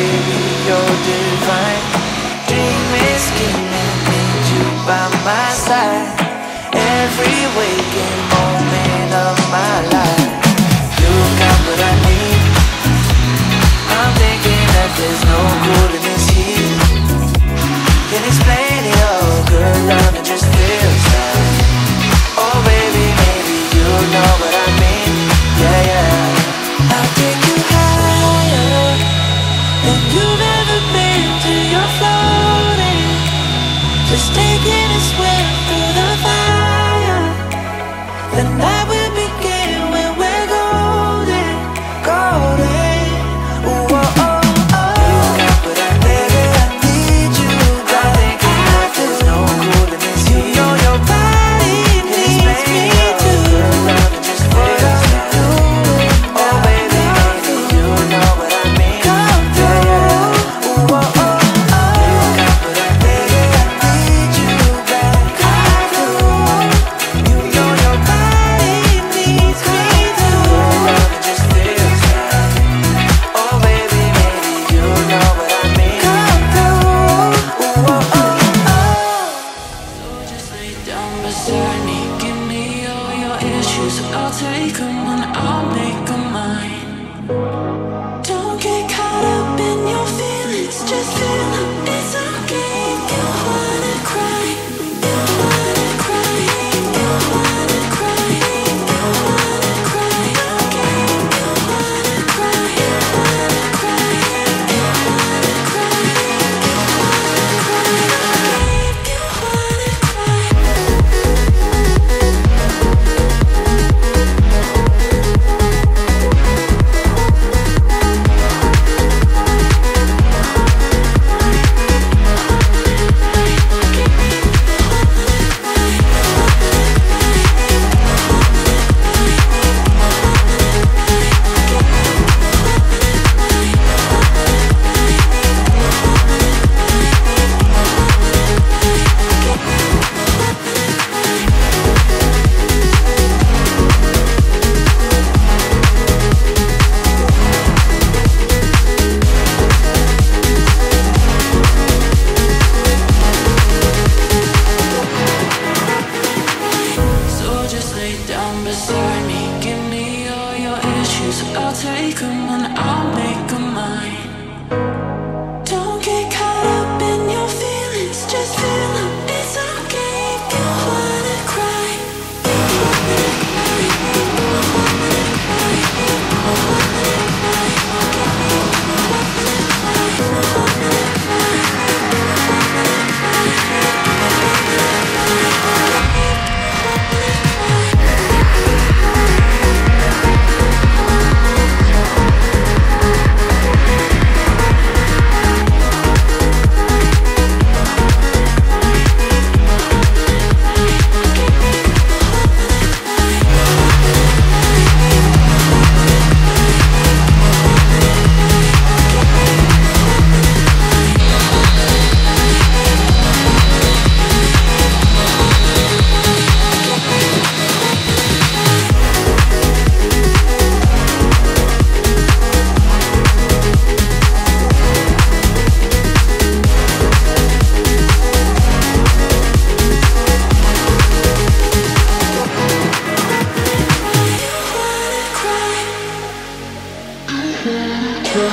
baby, you're divine. Dream is scheming, need you by my side. Every waking moment of my life. You got what I need. I'm thinking that there's no cool in this heat. Can't explain it all, good love, it just feels right. Oh baby, maybe you know what I mean. Yeah, yeah. I'll take you higher than you've ever been till you're floating. Just taking a swim through the fire. The night will begin when we're golden, golden. Ooh, oh, oh, oh. You got what I need, I need you. I'm thinking that there's no cool in this heat. You know your body needs me too. Good love, it just feels right. Oh baby, baby, you know what I mean. Come through. Ooh, oh, oh, oh. You got what I need, I need you back. Come through. You know your body needs me too. Good love, it just feels right. Oh baby, baby, you know what I mean. Come through. Ooh, oh, oh, oh. So just lay down beside me. Give me all your issues. I'll take them and I'll make them mine. Don't get caught up in your feelings. Just feel them. It's okay if you wanna cry. You wanna cry. You wanna cry. You wanna cry. Okay. You wanna cry. You wanna cry. You wanna cry. You wanna cry. So just lay down beside me. Give me all your issues. I'll take them and I'll make them mine. Don't get caught up in your feelings. Just feel them. It's okay if you wanna cry. You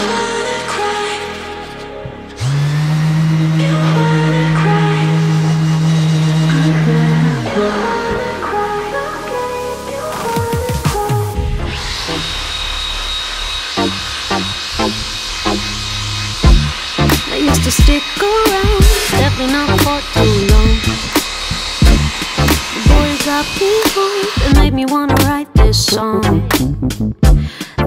wanna cry. You wanna cry. You wanna cry. Okay. You wanna cry. I used to stick around, definitely not for too long. The boys got me hooked and made me wanna write this song.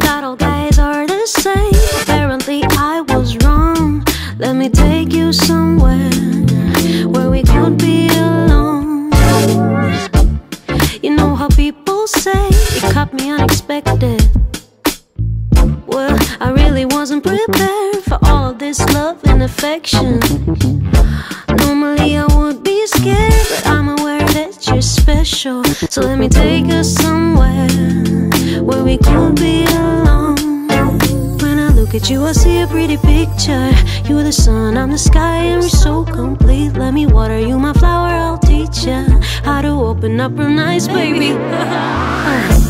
Thought all guys are the same, apparently I was wrong. Let me take you somewhere where we could be alone. You know how people say it caught me unexpected. Well, I really wasn't prepared for all of this love and affection. Normally I would be scared, but I'm aware that you're special. So let me take us somewhere where we could be alone. When I look look at you, I see a pretty picture. You're the sun, I'm the sky, and we're so complete. Let me water you, my flower, I'll teach ya how to open up real nice, baby.